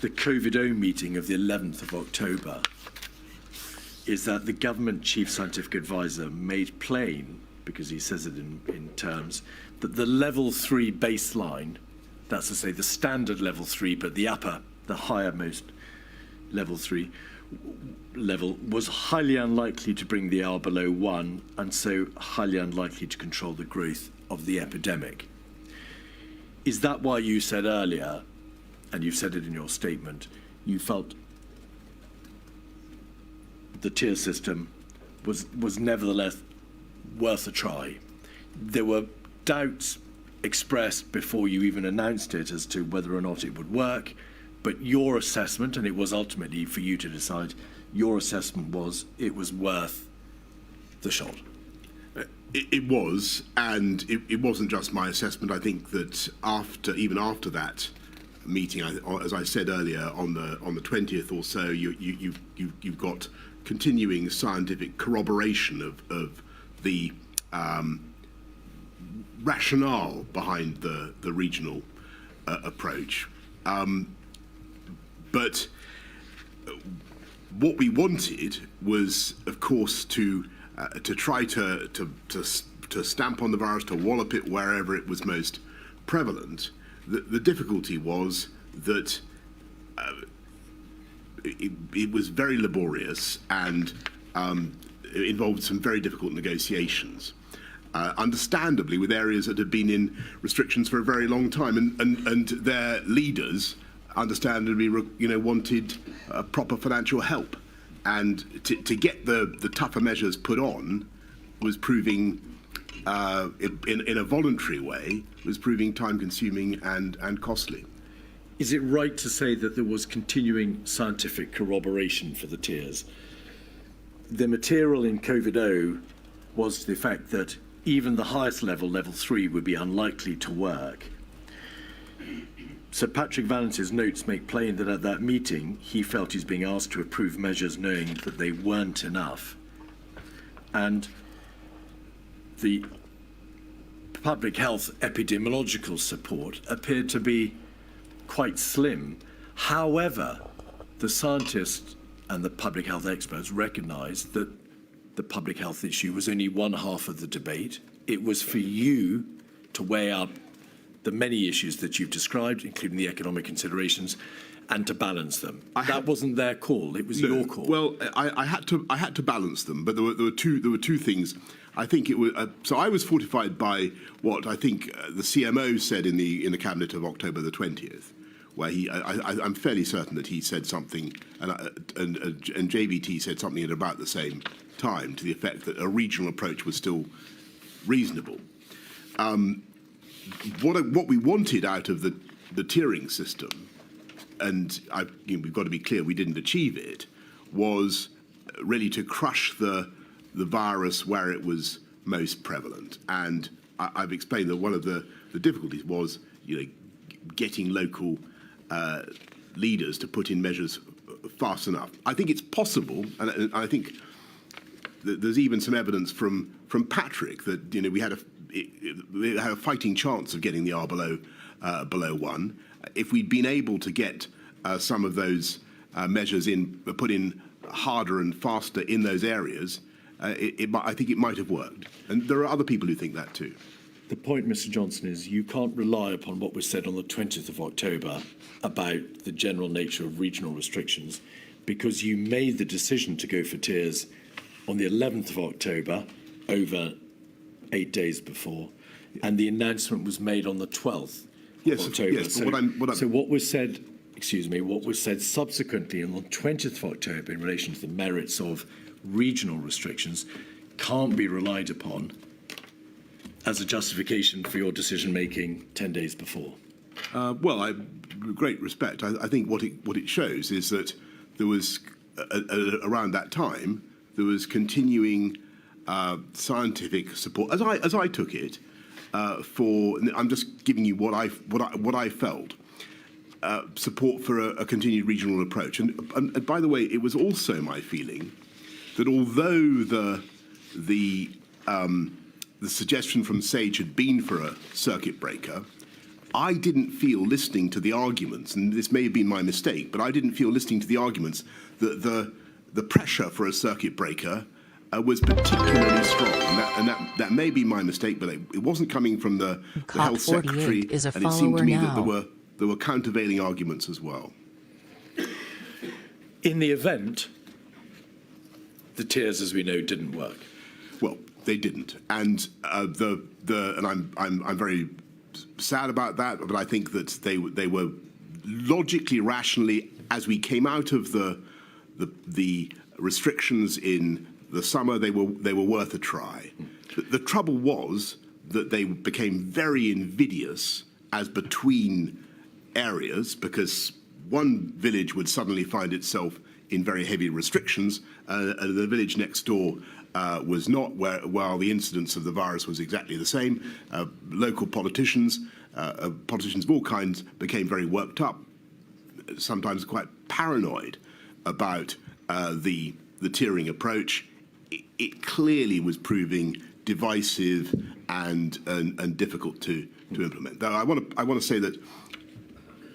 the COVID-0 meeting of the 11th of October is that the government chief scientific advisor made plain, because he says it in terms, that the level 3 baseline, that's to say the standard level 3, but the highermost level 3 level, was highly unlikely to bring the R below 1, and so highly unlikely to control the growth of the epidemic. Is that why you said earlier, and you've said it in your statement, you felt the tier system was nevertheless worth a try? There were doubts expressed before you even announced it as to whether or not it would work, but your assessment, and it was ultimately for you to decide, your assessment was it was worth the shot. It was, and it wasn't just my assessment. I think that even after that meeting, as I said earlier, on the 20th or so, you've got continuing scientific corroboration of the rationale behind the regional approach. But what we wanted was, of course, to try to stamp on the virus, to wallop it wherever it was most prevalent. The difficulty was that it was very laborious and it involved some very difficult negotiations. Understandably, with areas that had been in restrictions for a very long time, and their leaders, understandably, wanted proper financial help, and to get the tougher measures put on was proving, in a voluntary way, was proving time-consuming and costly. Is it right to say that there was continuing scientific corroboration for the tiers? The material in COVID-0 was the fact that even the highest level, level 3, would be unlikely to work. Sir Patrick Vallance's notes make plain that at that meeting, he felt he's being asked to approve measures knowing that they weren't enough. And the public health epidemiological support appeared to be quite slim. However, the scientists and the public health experts recognised that the public health issue was only one half of the debate. It was for you to weigh up the many issues that you've described, including the economic considerations, and to balance them. That wasn't their call; it was your call. Well, I had to balance them, but there were two things. I think it was so. I was fortified by what I think the CMO said in the cabinet of October the 20th, where I'm fairly certain that he said something, and JVT said something at about the same time, to the effect that a regional approach was still reasonable. What we wanted out of the tiering system, and we've got to be clear, we didn't achieve it, was really to crush the virus where it was most prevalent. And I've explained that one of the difficulties was, getting local leaders to put in measures fast enough. I think it's possible, and I think that there's even some evidence from Patrick that we had a fighting chance of getting the R below 1 if we'd been able to get some of those measures put in harder and faster in those areas. I think it might have worked, and there are other people who think that too. The point, Mr. Johnson, is you can't rely upon what was said on the 20th of October about the general nature of regional restrictions, because you made the decision to go for tiers on the 11th of October, over 8 days before, and the announcement was made on the 12th of October. Yes, so what was said, what was said subsequently on the 20th of October in relation to the merits of regional restrictions can't be relied upon as a justification for your decision-making 10 days before. Great respect. I think what it shows is that there was, around that time, there was continuing scientific support, as I took it, for. I'm just giving you what I felt. Support for a continued regional approach, and by the way, it was also my feeling that although the suggestion from SAGE had been for a circuit breaker, I didn't feel, listening to the arguments, and this may have been my mistake, but I didn't feel, listening to the arguments, that the pressure for a circuit breaker was particularly strong. And that may be my mistake, but it wasn't coming from the health secretary, and it seemed to me that there were countervailing arguments as well. In the event, the tiers, as we know, didn't work. Well, they didn't, and I'm very sad about that. But I think that they were logically, rationally, as we came out of the restrictions in the summer, they were worth a try. The trouble was that they became very invidious as between areas, because one village would suddenly find itself in very heavy restrictions, and the village next door was not, while the incidence of the virus was exactly the same. Local politicians of all kinds became very worked up, sometimes quite paranoid about the tiering approach. It clearly was proving divisive and difficult to implement. Though I want to say that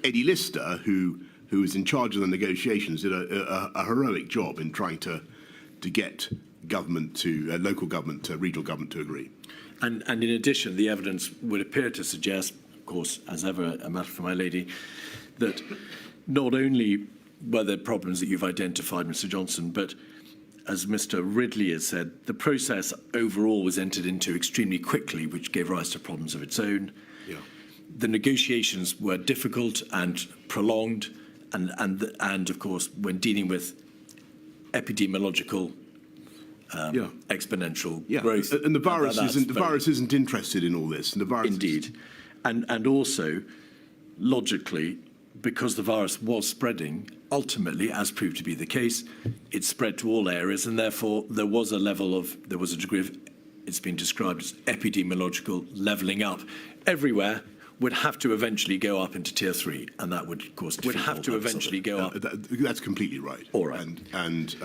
Eddie Lister, who was in charge of the negotiations, did a heroic job in trying to get government to local government to regional government to agree. And in addition, the evidence would appear to suggest, of course, as ever, a matter for my lady, that not only were there problems that you've identified, Mr. Johnson, but as Mr. Ridley has said, the process overall was entered into extremely quickly, which gave rise to problems of its own. Yeah. The negotiations were difficult and prolonged, and of course, when dealing with epidemiological exponential growth, and the virus isn't interested in all this. And the virus indeed, and also logically, because the virus was spreading, ultimately, as proved to be the case, it spread to all areas, and therefore there was a degree of, it's been described as epidemiological levelling up. Everywhere would have to eventually go up into tier 3, and that would, of course, go up. That's completely right. All right. And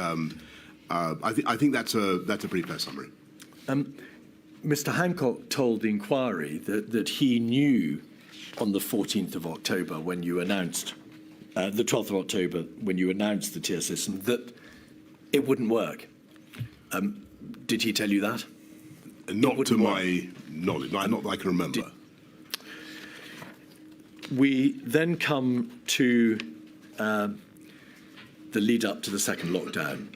I think that's a pretty fair summary. Mr. Hancock told the inquiry that he knew on the 14th of October when you announced, the 12th of October when you announced the tier system, that it wouldn't work. Did he tell you that? Not to my knowledge, not that I can remember. We then come to the lead up to the second lockdown.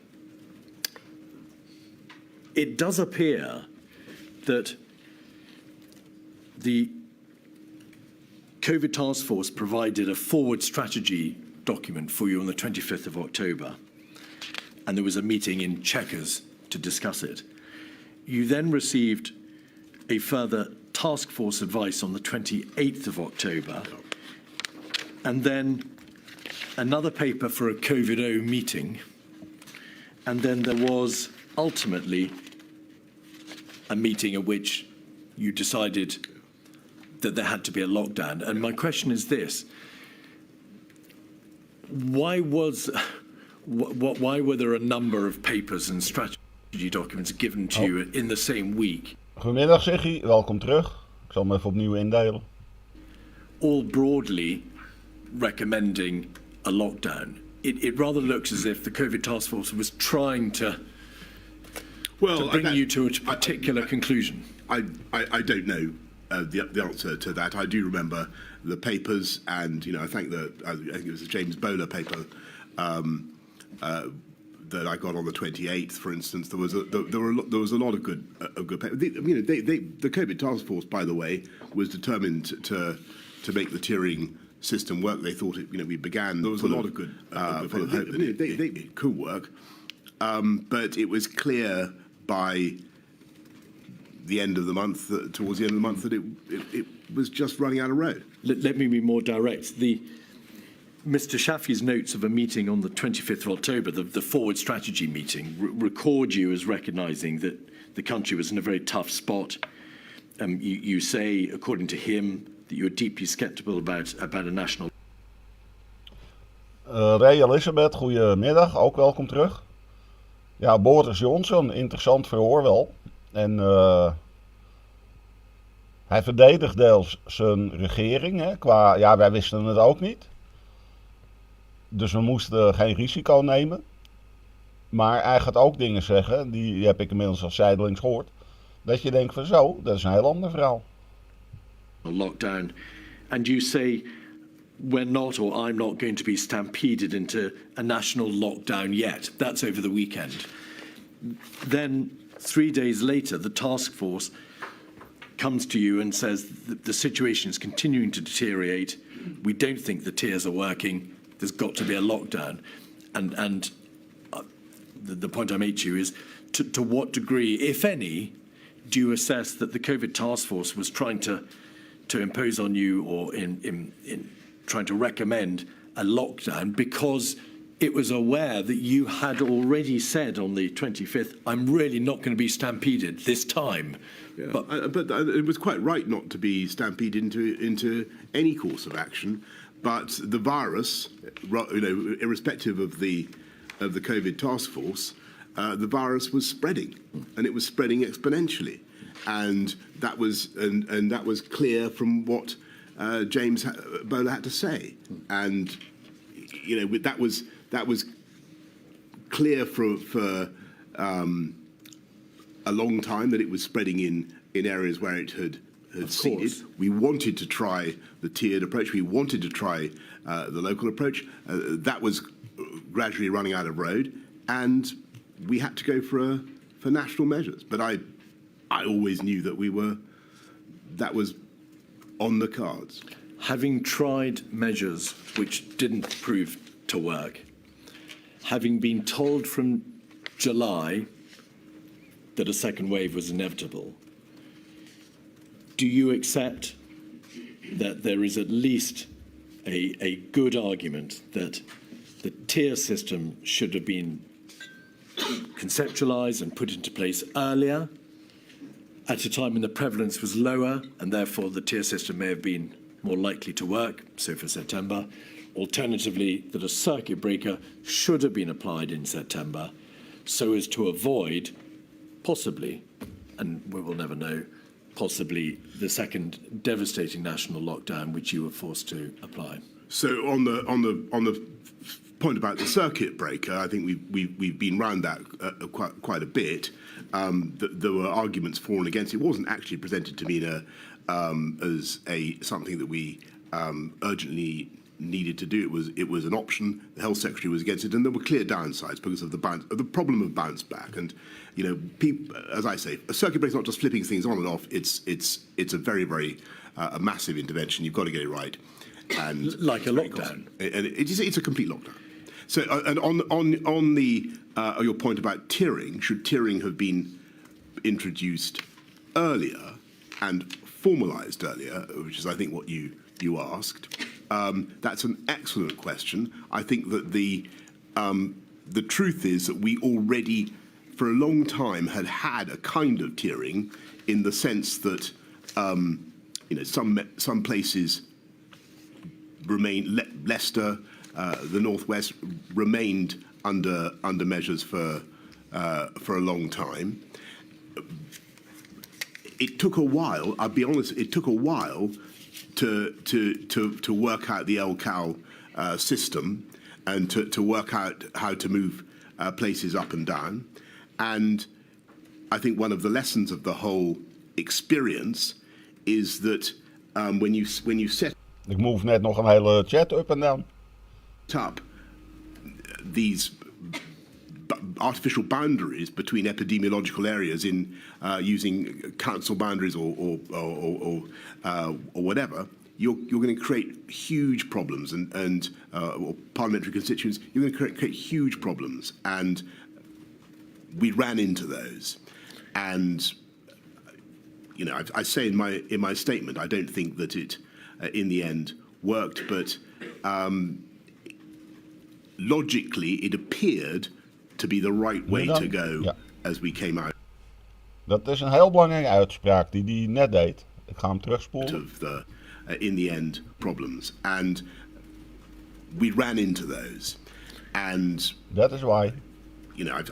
It does appear that the COVID task force provided a forward strategy document for you on the 25th of October, and there was a meeting in Chequers to discuss it. You then received a further task force advice on the 28th of October, and then another paper for a COVID-0 meeting, and then there was ultimately a meeting at which you decided that there had to be a lockdown. And my question is this: why were there a number of papers and strategy documents given to you in the same week? Goedemiddag Siggy, welkom terug. Ik zal hem even opnieuw indelen. All broadly recommending a lockdown. It rather looks as if the COVID task force was trying to bring you to a particular conclusion. I don't know the answer to that. I do remember the papers, and I think it was a James Bowler paper that I got on the 28th, for instance. There was a lot of good papers. The COVID task force, by the way, was determined to make the tiering system work. They thought we began. There was a lot of good hope that it could work, but it was clear by the end of the month, towards the end of the month, that it was just running out of road. Let me be more direct. Mr. Shafi's notes of a meeting on the 25th of October, the forward strategy meeting, record you as recognising that the country was in a very tough spot. You say, according to him, that you're deeply sceptical about a national. Ray Elizabeth, goedemiddag, ook welkom terug. Ja, Boris Johson, interessant verhoor wel. En Hij verdedigt deels zijn regering. Hè, ja, wij wisten het ook niet. Dus we moesten geen risico nemen. Maar hij gaat ook dingen zeggen, die heb ik inmiddels als zijdelings gehoord. Dat je denkt van zo, dat is een heel ander verhaal. Lockdown, and you say we're not, or I'm not going to be stampeded into a national lockdown yet. That's over the weekend. Then 3 days later, the task force comes to you and says the situation is continuing to deteriorate. We don't think the tiers are working. There's got to be a lockdown. And the point I made to you is to what degree, if any, do you assess that the COVID task force was trying to impose on you, or in trying to recommend a lockdown because it was aware that you had already said on the 25th, I'm really not going to be stampeded this time. Yeah, but it was quite right not to be stampeded into any course of action. But the virus, irrespective of the COVID task force, the virus was spreading, and it was spreading exponentially, and that was clear from what James Bowler had to say, and that was clear for a long time that it was spreading in areas where it had seeded. We wanted to try the tiered approach. We wanted to try the local approach. That was gradually running out of road, and we had to go for national measures. But I always knew that was on the cards. Having tried measures which didn't prove to work, having been told from July that a second wave was inevitable, do you accept that there is at least a good argument that the tier system should have been conceptualised and put into place earlier, at a time when the prevalence was lower, and therefore the tier system may have been more likely to work, so for September? Alternatively, that a circuit breaker should have been applied in September so as to avoid, possibly, and we will never know, possibly the second devastating national lockdown which you were forced to apply. So on the point about the circuit breaker, I think we've been round that quite a bit. There were arguments for and against. It wasn't actually presented to me as something that we urgently needed to do. It was an option. The health secretary was against it, and there were clear downsides because of the problem of bounce back. And people, as I say, a circuit breaker is not just flipping things on and off. It's a very very a massive intervention. You've got to get it right. And like a lockdown, and it's a complete lockdown. So, and on your point about tiering, should tiering have been introduced earlier and formalised earlier, which is I think what you asked. That's an excellent question. I think that the truth is that we already, for a long time, had a kind of tiering, in the sense that some places remain. Leicester, the Northwest, remained under measures for a long time. It took a while. I'll be honest. It took a while to work out the LCAL system and to work out how to move places up and down. And I think one of the lessons of the whole experience is that when you set Ik move net nog een hele chat up and down. up these artificial boundaries between epidemiological areas in using council boundaries or whatever, you're going to create huge problems and or parliamentary constituents. You're going to create huge problems, and we ran into those. And I say in my statement, I don't think that it in the end worked, but logically it appeared to be the right way to go as we came out. Dat is een heel belangrijke uitspraak die hij net deed. Ik ga hem terugspoelen. Of the in the end problems, and we ran into those, and that is why.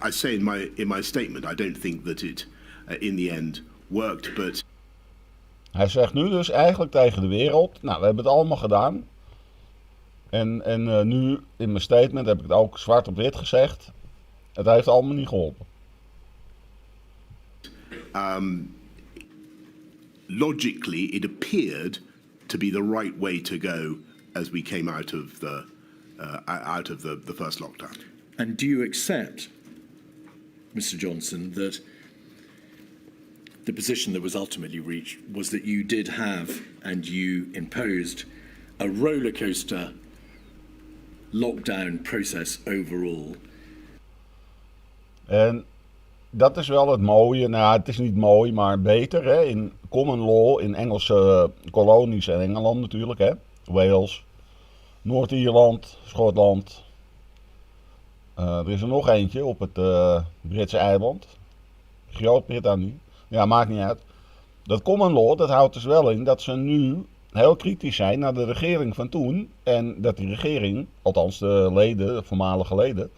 I say in my statement, I don't think that it in the end worked, but Hij zegt nu dus eigenlijk tegen de wereld, nou we hebben het allemaal gedaan. En nu in mijn statement heb ik het ook zwart op wit gezegd. Het heeft allemaal niet geholpen. Logically, it appeared to be the right way to go as we came out of the first lockdown. And do you accept, Mr. Johnson, that the position that was ultimately reached was that you did have and you imposed a roller coaster lockdown process overall? En dat is wel het mooie. Nou, het is niet mooi, maar beter. Hè? In common law, in Engelse kolonies en Engeland natuurlijk. Hè? Wales, Noord-Ierland, Schotland. Er is er nog eentje op het Britse eiland. Groot-Brittannië. Ja, maakt niet uit. Dat common law, dat houdt dus wel in dat ze nu heel kritisch zijn naar de regering van toen. En dat die regering, althans de leden, de voormalige leden,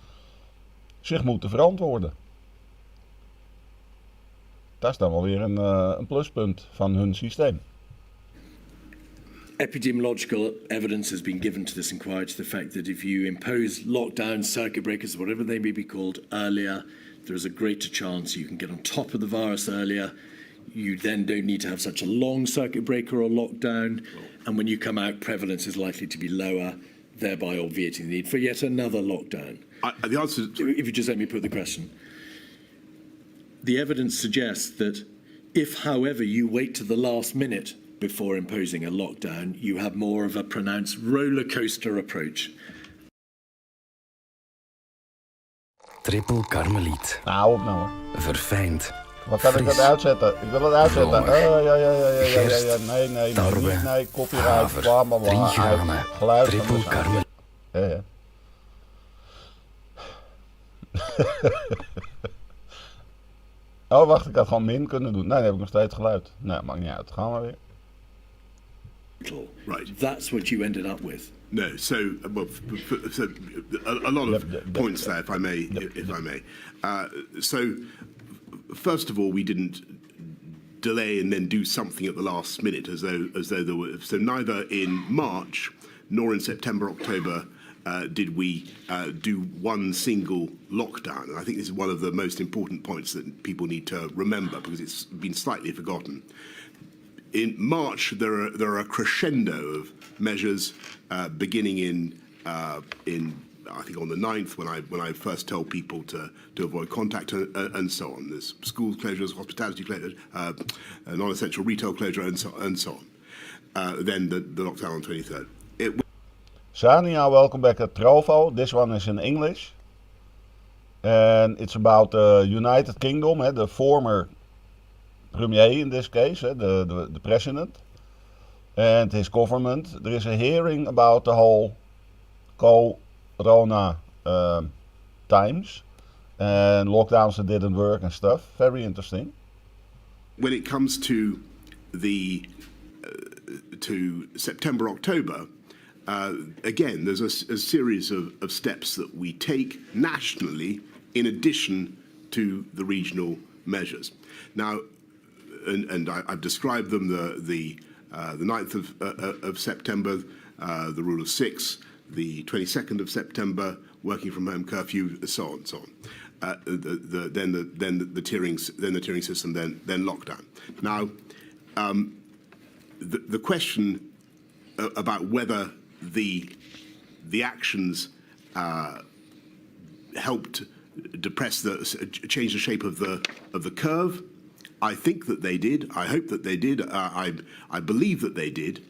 zich moeten verantwoorden. Dat is dan wel weer een pluspunt van hun systeem. Epidemiological evidence has been given to this inquiry to the fact that if you impose lockdowns, circuit breakers, whatever they may be called, earlier, there is a greater chance you can get on top of the virus earlier. You then don't need to have such a long circuit breaker or lockdown. And when you come out, prevalence is likely to be lower, thereby obviating the need for yet another lockdown. The answer If you just let me put the question. The evidence suggests that if, however, you wait to the last minute before imposing a lockdown, you have more of a pronounced roller coaster approach. Triple Karmeliet. Nou, op nou hoor. Verfijnd. Wat kan ik dat fris, uitzetten? Ik wil het uitzetten. romig, Ja. gerst, Nee, tarwe, nee, copyright, haver, bla bla bla. 3 granen, Geluid van triple de zaak. Karmeliet. Ja. Oh, wacht, ik had gewoon min kunnen doen. Nee, dan heb ik nog steeds geluid. Nou, maakt niet uit. Gaan we weer. Right. That's what you ended up with. No, so a lot of points there, if I may. So, first of all, we didn't delay and then do something at the last minute, as though there were. So neither in March nor in September, October did we do one single lockdown. And I think this is one of the most important points that people need to remember because it's been slightly forgotten. In March, there are a crescendo of measures beginning in I think on the 9th when I first told people to avoid contact and so on. There's school closures, hospitality closures, non-essential retail closure and so on. Then the lockdown on 23rd. Sania, welcome back at Trovo. This one is in English. And it's about the United Kingdom, the former premier in this case, the president, and his government. There is a hearing about the whole Cor Ona times and lockdowns that didn't work and stuff. Very interesting. When it comes to to September, October, again, there's a series of steps that we take nationally in addition to the regional measures. Now, and I've described them: the 9th of September, the rule of 6, the 22nd of September, working from home curfew, so on, so on. Then the tiering system, then lockdown. Now, the question about whether the actions helped change the shape of the curve. I think that they did. I hope that they did. I believe that they did.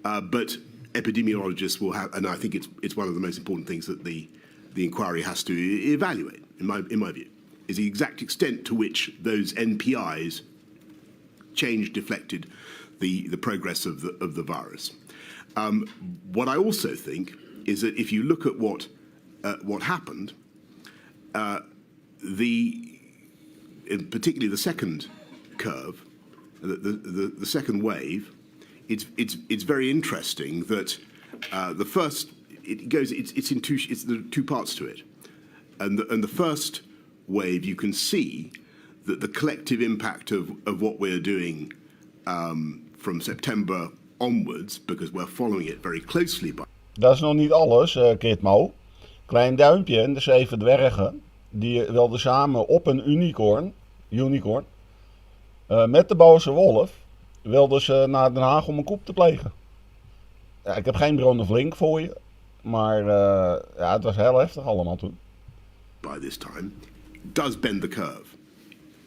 But epidemiologists will have, and I think it's one of the most important things that the inquiry has to evaluate, in my view, is the exact extent to which those NPIs deflected the progress of the virus. What I also think is that if you look at what happened, particularly the second curve, the second wave, it's very interesting that the first there are two parts to it, and the first wave you can see that the collective impact of what we're doing from September onwards, because we're following it very closely. Dat is nog niet alles, Gitmo. Klein Duimpje en de 7 dwergen, die wilden samen op een unicorn, met de boze wolf, wilden ze naar Den Haag om een coup te plegen. Ja, ik heb geen bron of link voor je, maar ja, het was heel heftig allemaal toen. By this time, does bend the curve.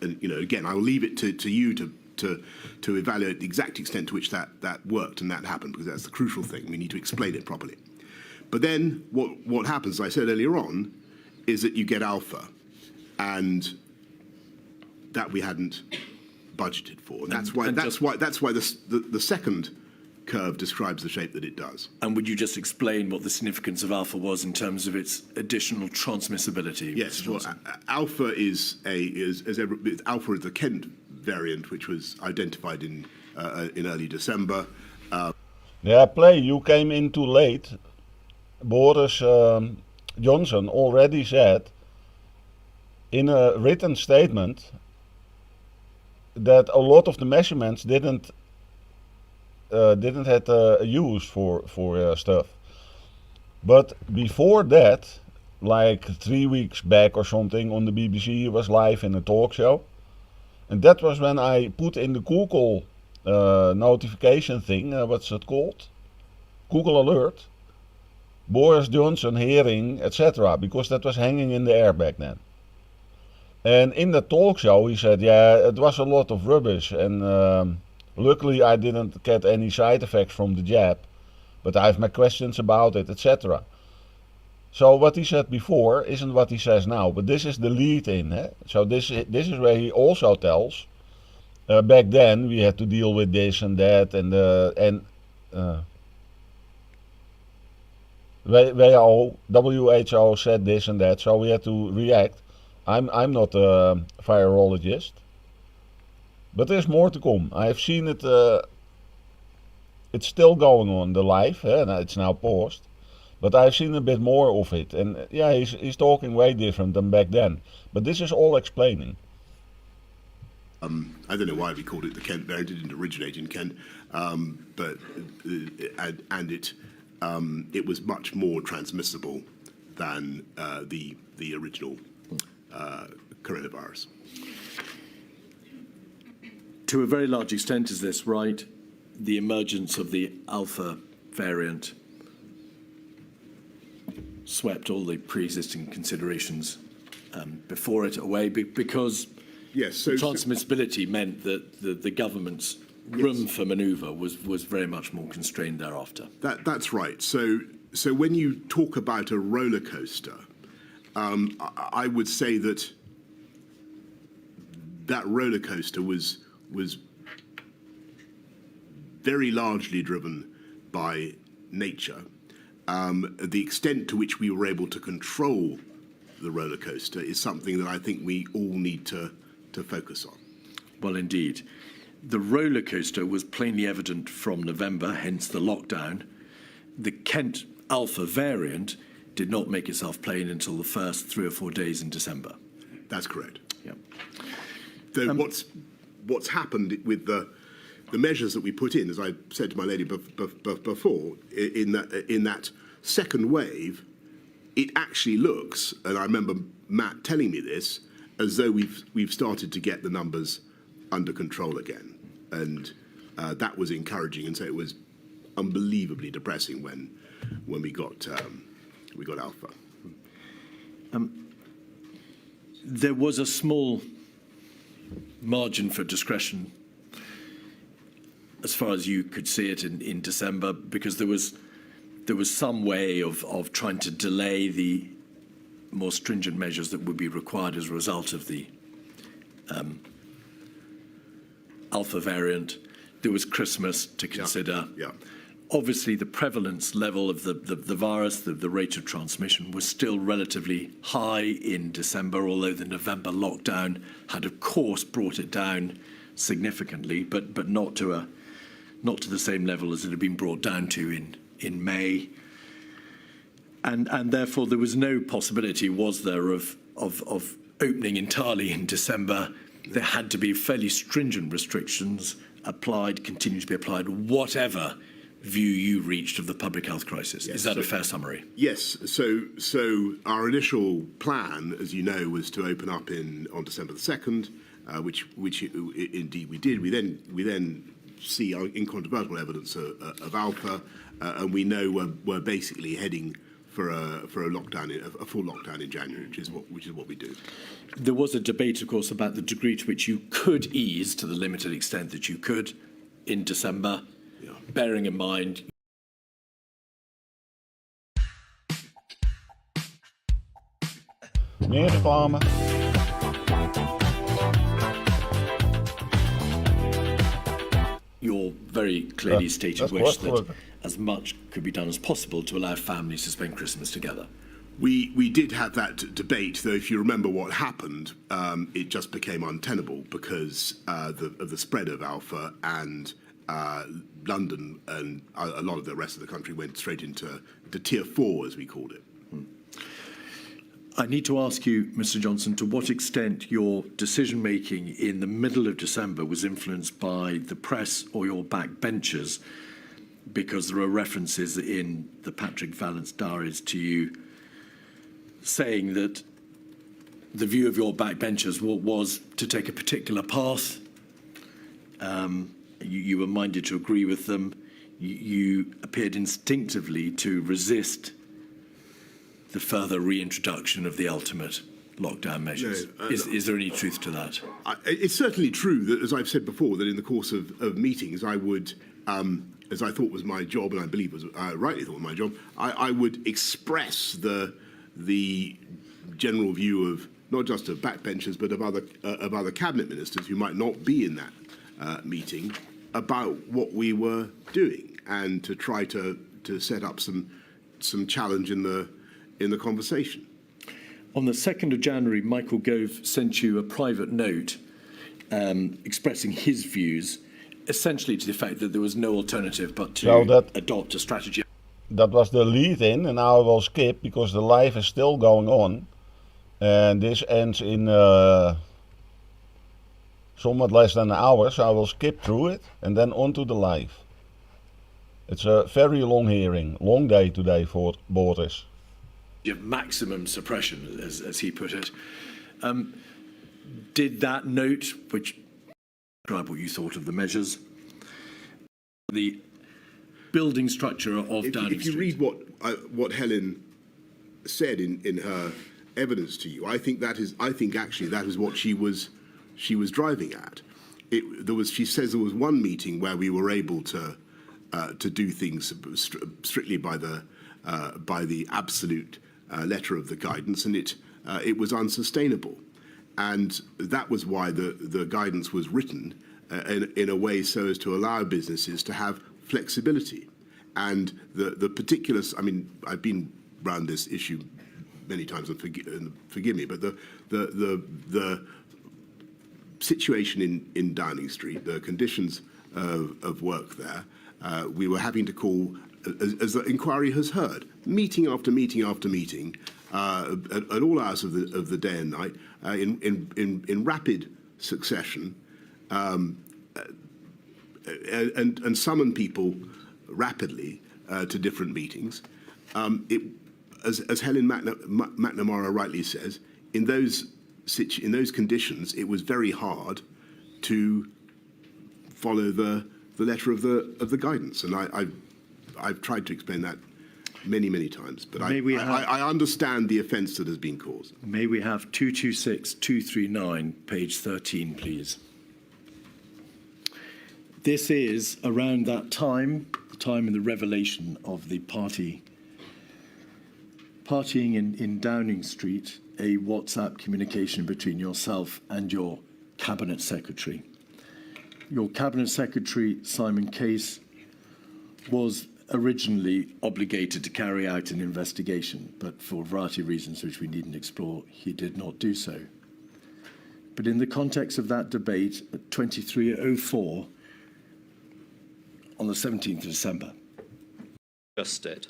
And, you know, again, I will leave it to you to evaluate the exact extent to which that worked and that happened, because that's the crucial thing. We need to explain it properly. But then what happens, as I said earlier on, is that you get alpha, and that we hadn't budgeted for. And that's why the second curve describes the shape that it does. And would you just explain what the significance of alpha was in terms of its additional transmissibility? Yes, well, alpha is alpha is the Kent variant, which was identified in early December. Yeah, Play, you came in too late. Boris Johson already said in a written statement that a lot of the measurements didn't have use for stuff. But before that, like 3 weeks back or something, on the BBC, he was live in a talk show. And that was when I put in the Google notification thing, what's it called? Google Alert. Boris Johnson hearing, etc. Because that was hanging in the air back then. And in the talk show he said, yeah, it was a lot of rubbish. And luckily I didn't get any side effects from the jab. But I have my questions about it, etc. So what he said before isn't what he says now. But this is the lead in. Eh? So this is where he also tells, back then we had to deal with this and that. And WHO said this and that, so we had to react. I'm not a virologist, but there's more to come. I have seen it. It's still going on, the live. It's now paused, but I've seen a bit more of it. And yeah, he's talking way different than back then. But this is all explaining. I don't know why we called it the Kent variant. It didn't originate in Kent, but it was much more transmissible than the original coronavirus. To a very large extent, is this right? The emergence of the alpha variant swept all the pre-existing considerations before it away, because yes, so transmissibility meant that the government's room for manoeuvre was very much more constrained thereafter. That's right. So when you talk about a roller coaster, I would say that roller coaster was very largely driven by nature. The extent to which we were able to control the roller coaster is something that I think we all need to focus on. Well, indeed. The roller coaster was plainly evident from November, hence the lockdown. The Kent alpha variant did not make itself plain until the first 3 or 4 days in December. That's correct. Yeah. So what's happened with the measures that we put in, as I said to my lady before, in that second wave, it actually looks, and I remember Matt telling me this, as though we've started to get the numbers under control again, and that was encouraging. And so it was unbelievably depressing when we got alpha. There was a small margin for discretion, as far as you could see it, in December, because there was some way of trying to delay the more stringent measures that would be required as a result of the alpha variant. There was Christmas to consider. Yeah. Obviously, the prevalence level of the virus, the rate of transmission, was still relatively high in December, although the November lockdown had, of course, brought it down significantly, but not to the same level as it had been brought down to in May. And therefore, there was no possibility, was there, of opening entirely in December. There had to be fairly stringent restrictions applied, continues to be applied, whatever view you reached of the public health crisis. Yes, is that a fair summary? Yes. So our initial plan, as you know, was to open up on December the 2nd, which indeed we did. We then see incontrovertible evidence of alpha, and we know we're basically heading for a lockdown, a full lockdown in January, which is what we do. There was a debate, of course, about the degree to which you could ease, to the limited extent that you could, in December, bearing in mind. Meer reclame. Your very clearly stated wish that gelukkig. as much could be done as possible to allow families to spend Christmas together. We did have that debate, though. If you remember what happened, it just became untenable because of the spread of alpha, and London and a lot of the rest of the country went straight into tier 4, as we called it. I need to ask you, Mr. Johnson, to what extent your decision-making in the middle of December was influenced by the press or your backbenchers, because there are references in the Patrick Vallance diaries to you saying that the view of your backbenchers was to take a particular path. You were minded to agree with them. You appeared instinctively to resist the further reintroduction of the ultimate lockdown measures. No, is there any truth to that? It's certainly true that, as I've said before, that in the course of meetings, I would, as I thought was my job, and I believe was rightly thought was my job, I would express the general view of not just of backbenchers but of other cabinet ministers who might not be in that meeting about what we were doing, and to try to set up some challenge in the conversation. On the 2nd of January, Michael Gove sent you a private note expressing his views, essentially to the effect that there was no alternative but to adopt a strategy. That was the lead-in, and now I will skip because the live is still going on. And this ends in somewhat less than an hour, so I will skip through it and then on to the live. It's a very long hearing, long day today for Boris. Maximum suppression, as he put it. Did that note, which describe what you thought of the measures, the building structure of Downing If you Street? read what Helen said in her evidence to you, I think actually that is what she was driving at. She says there was one meeting where we were able to do things strictly by the absolute letter of the guidance, and it was unsustainable, and that was why the guidance was written in a way so as to allow businesses to have flexibility. And the particulars, I mean, I've been around this issue many times, and forgive me, but the situation in Downing Street, the conditions of work there, we were having to call, as the inquiry has heard, meeting after meeting after meeting, at all hours of the day and night, in rapid succession, and summon people rapidly to different meetings. As Helen McNamara rightly says, in those conditions, it was very hard to follow the letter of the guidance, and I've tried to explain that many times, but I understand the offence that has been caused. May we have 226-239, page 13, please. This is around that time, the time in the revelation of the partying in Downing Street, a WhatsApp communication between yourself and your Cabinet Secretary. Your Cabinet Secretary, Simon Case, was originally obligated to carry out an investigation, but for a variety of reasons which we needn't explore, he did not do so. But in the context of that debate at 23:04 on the 17th of December. Adjusted,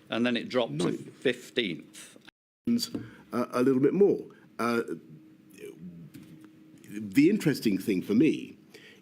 and then it dropped to 15th. A little bit more. The interesting thing for me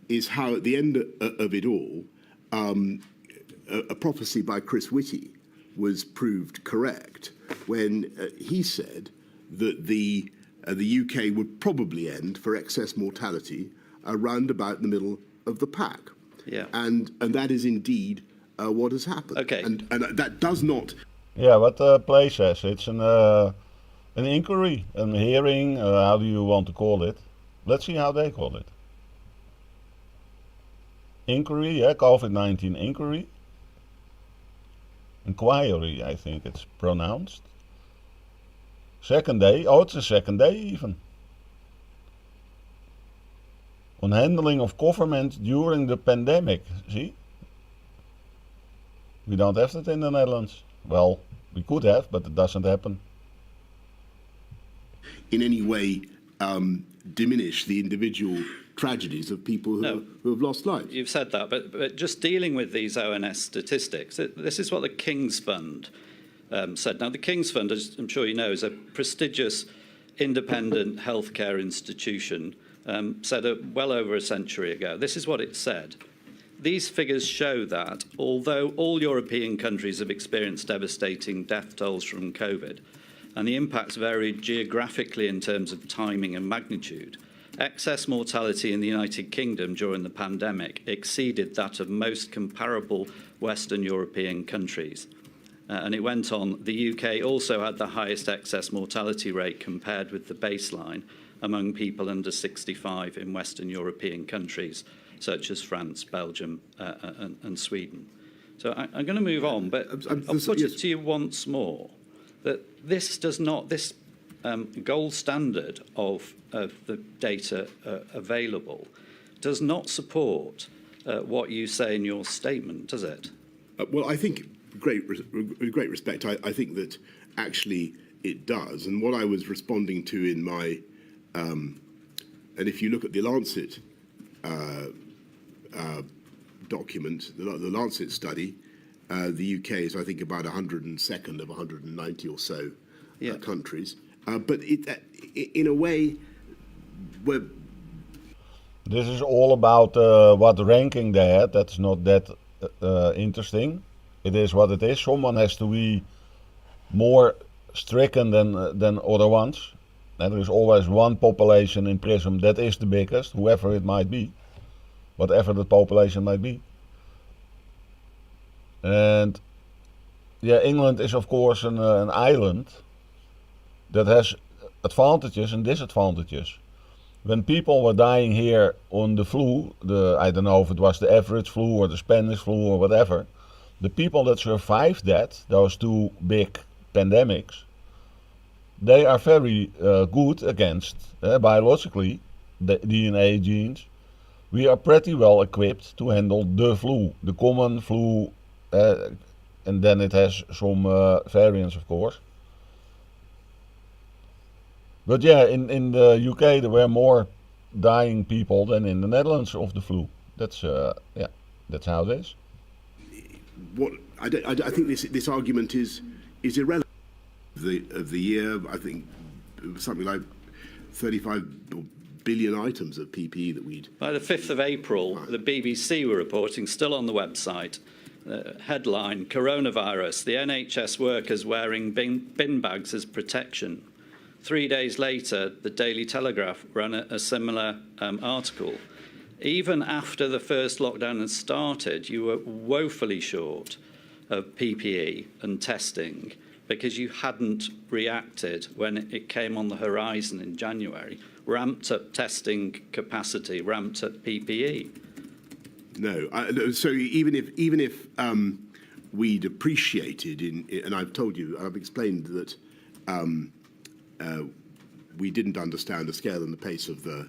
is how at the end of it all, a prophecy by Chris Whitty was proved correct when he said that the UK would probably end for excess mortality around about the middle of the pack. Yeah. And that is indeed what has happened. Okay. And that does not. Yeah, what the play says, it's an inquiry, a hearing, how do you want to call it? Let's see how they call it. Inquiry, yeah, COVID-19 inquiry. Inquiry, I think it's pronounced. Second day, oh, it's the second day even. On handling of government during the pandemic, see? We don't have that in the Netherlands. Well, we could have, but it doesn't happen. In any way diminish the individual tragedies of people who have lost lives. You've said that, but just dealing with these ONS statistics, this is what the King's Fund said. Now, the King's Fund, as I'm sure you know, is a prestigious independent healthcare institution, said well over a century ago. This is what it said. These figures show that although all European countries have experienced devastating death tolls from COVID, and the impacts varied geographically in terms of timing and magnitude, excess mortality in the United Kingdom during the pandemic exceeded that of most comparable Western European countries. And it went on, the UK also had the highest excess mortality rate compared with the baseline among people under 65 in Western European countries, such as France, Belgium, and Sweden. So I'm going to move on, but I'll put it to you once more that this does not, this gold standard of the data available does not support what you say in your statement, does it? Well, I think, with great respect, I think that actually it does. And what I was responding to in my, and if you look at the Lancet document, the Lancet study, the UK is, I think, about 102nd of 190 or so countries. But in a way, this is all about what ranking they had. That's not that interesting. It is what it is. Someone has to be more stricken than other ones. And there is always one population in PRISM that is the biggest, whoever it might be, whatever the population might be. And yeah, England is of course an island that has advantages and disadvantages. When people were dying here on the flu, I don't know if it was the average flu or the Spanish flu or whatever, the people that survived that, those two big pandemics, they are very good against, biologically, the DNA genes. We are pretty well equipped to handle the flu, the common flu, and then it has some variants, of course. But yeah, in the UK there were more dying people than in the Netherlands of the flu. That's yeah, that's how it is. What I think this argument is irrelevant. Of the year, I think it was something like 35 billion items of PPE that we'd. By the 5th of April, the BBC were reporting, still on the website, headline, coronavirus, the NHS workers wearing bin bags as protection. 3 days later, the Daily Telegraph ran a similar article. Even after the first lockdown had started, you were woefully short of PPE and testing because you hadn't reacted when it came on the horizon in January, ramped up testing capacity, ramped up PPE. No, so even if we'd appreciated and I've told you, I've explained that we didn't understand the scale and the pace of the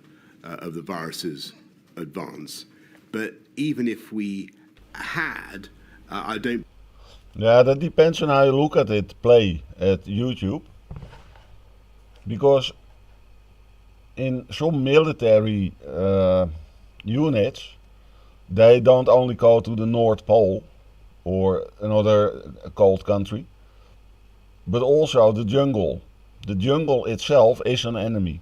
virus's advance, but even if we had, I don't. Yeah, that depends on how you look at it, play at YouTube. Because in some military units, they don't only go to the North Pole or another cold country, but also the jungle. The jungle itself is an enemy.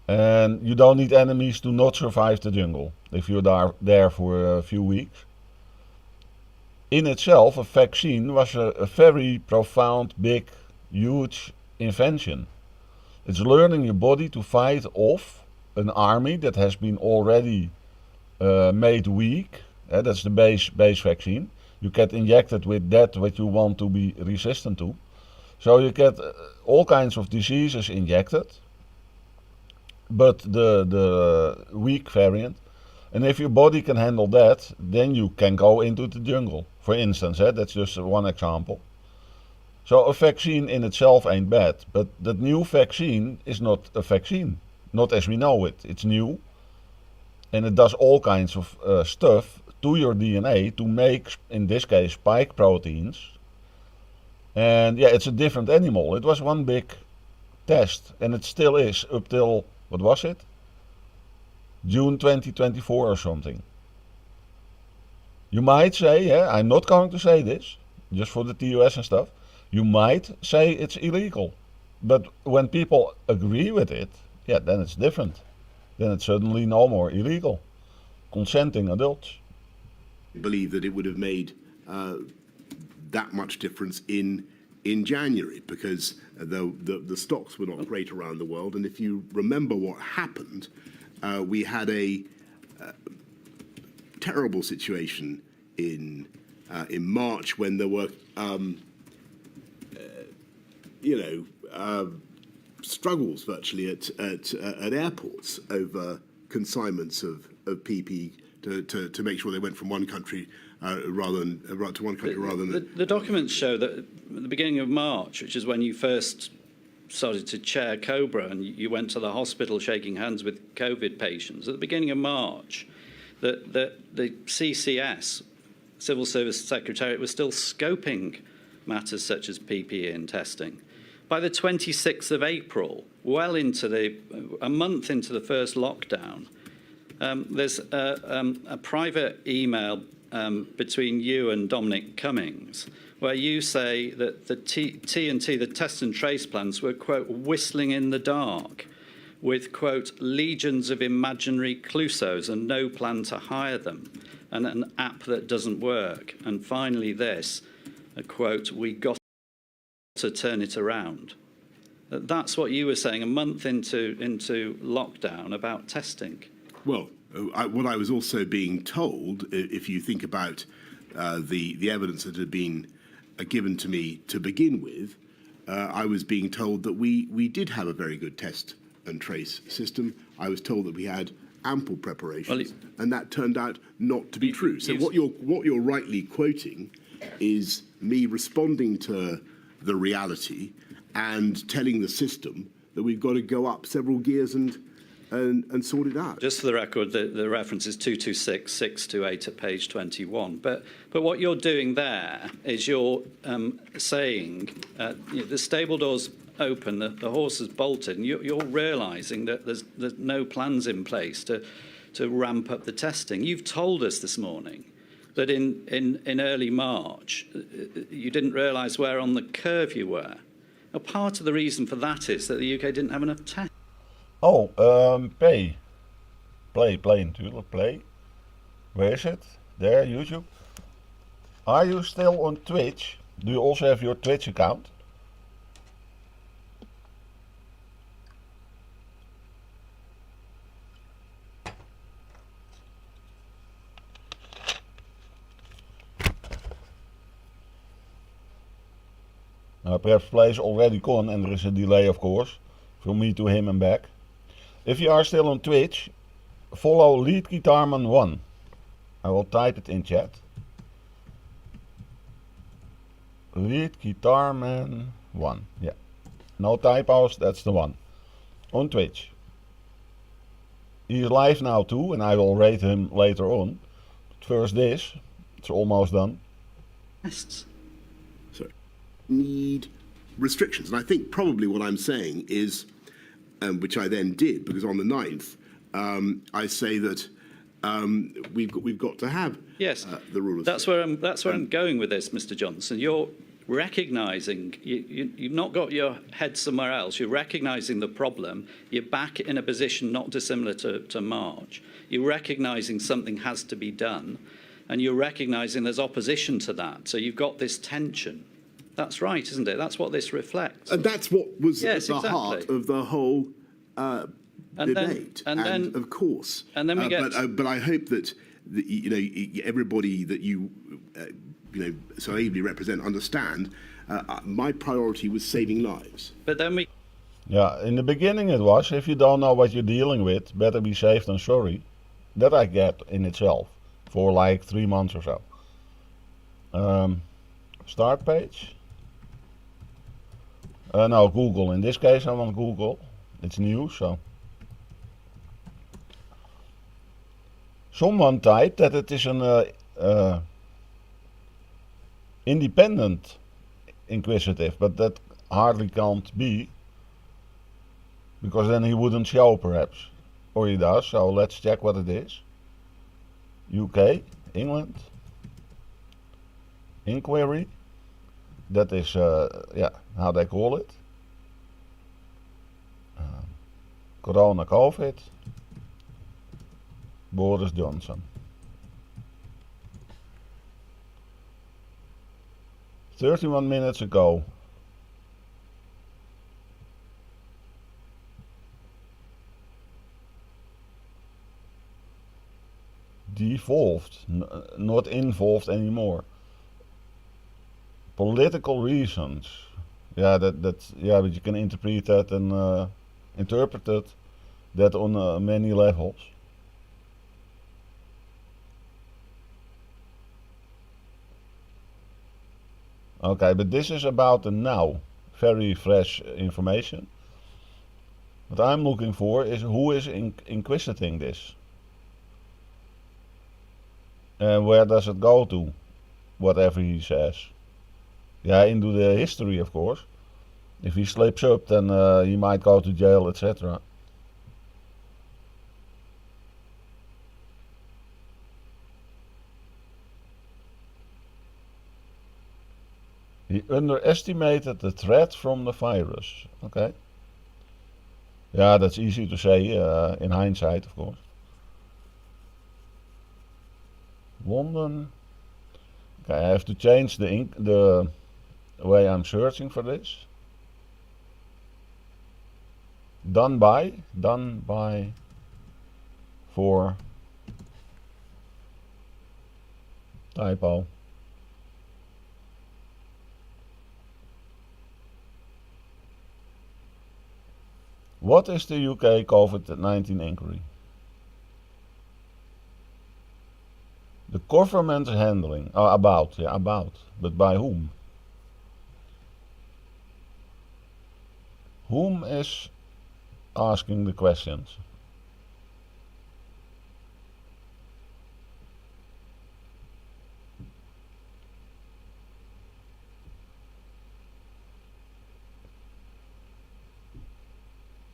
And you don't need enemies to not survive the jungle if you're there for a few weeks. In itself, a vaccine was a very profound, big, huge invention. It's learning your body to fight off an army that has been already made weak. That's the base vaccine. You get injected with that what you want to be resistant to. So you get all kinds of diseases injected, but the weak variant. And if your body can handle that, then you can go into the jungle. For instance, that's just one example. So a vaccine in itself ain't bad, but that new vaccine is not a vaccine, not as we know it. It's new, and it does all kinds of stuff to your DNA to make, in this case, spike proteins. And yeah, it's a different animal. It was one big test, and it still is up till, what was it? June 2024 or something. You might say, I'm not going to say this, just for the TOS and stuff. You might say it's illegal. But when people agree with it, then it's different. Then it's suddenly no more illegal. Consenting adults. I believe that it would have made that much difference in January, because the stocks were not great around the world. And if you remember what happened, we had a terrible situation in March when there were struggles virtually at airports over consignments of PP to make sure they went from one country rather than the documents show that at the beginning of March, which is when you first started to chair COBRA and you went to the hospital shaking hands with COVID patients, at the beginning of March, that the CCS, Civil Service Secretariat, was still scoping matters such as PPE and testing. By the 26th of April, well into a month into the first lockdown, there's a private email between you and Dominic Cummings, where you say that the T&T, the test and trace plans, were, quote, whistling in the dark with, quote, legions of imaginary Clouseaus and no plan to hire them, and an app that doesn't work. And finally this, a quote, we got to turn it around. That's what you were saying a month into lockdown about testing. Well, what I was also being told, if you think about the evidence that had been given to me to begin with, I was being told that we did have a very good test and trace system. I was told that we had ample preparations, and that turned out not to be true. So what you're rightly quoting is me responding to the reality and telling the system that we've got to go up several gears and sort it out. Just for the record, the reference is 226, 628 at page 21. But what you're doing there is you're saying the stable door's open, the horse is bolted, and you're realising that there's no plans in place to ramp up the testing. You've told us this morning that in early March you didn't realise where on the curve you were. Now, part of the reason for that is that the UK didn't have enough tests. Oh, play natuurlijk, play. Where is it? There, YouTube. Are you still on Twitch? Do you also have your Twitch account? Perhaps play is already gone and there is a delay, of course, from me to him and back. If you are still on Twitch, follow Lead Guitarman 1. I will type it in chat. Lead Guitarman 1. Yeah. No typos, that's the one. On Twitch. He is live now too, and I will rate him later on. But first this. It's almost done. So, need restrictions. And I think probably what I'm saying is, which I then did, because on the 9th, I say that we've got to have yes, the rule of that's where I'm going with this, Mr. Johnson. recognising you've not got your head somewhere else. You're recognising the problem. You're back in a position not dissimilar to March. You're recognising something has to be done, and you're recognising there's opposition to that. So you've got this tension. That's right, isn't it? That's what this reflects. And that's what was Yes, at the exactly. heart of the whole debate. And then, of course. and then we get. But I hope that everybody that you so ably represent understand. My priority was saving lives. But then we. Yeah, in the beginning it was, if you don't know what you're dealing with, better be safe than sorry. That I get in itself for like 3 months or so. Start page. No, Google. In this case I want Google. It's new, so. Someone typed that it is an independent inquisitive, but that hardly can't be, because then he wouldn't show perhaps, or he does. So let's check what it is. UK, England, inquiry. That is how they call it. Cor Ona COVID, Boris Johson. 31 minutes ago. Devolved, not involved anymore. Political reasons. Yeah, but you can interpret that and interpret it that on many levels. Okay, but this is about the now, very fresh information. What I'm looking for is who is inquisiting this. And where does it go to, whatever he says. Yeah, into the history, of course. If he slips up, then he might go to jail, etc. He underestimated the threat from the virus. Okay. Yeah, that's easy to say in hindsight, of course. London. Okay, I have to change the way I'm searching for this. Done by for typo. What is the UK COVID-19 inquiry? The government handling, about, but by whom? Whom is asking the questions?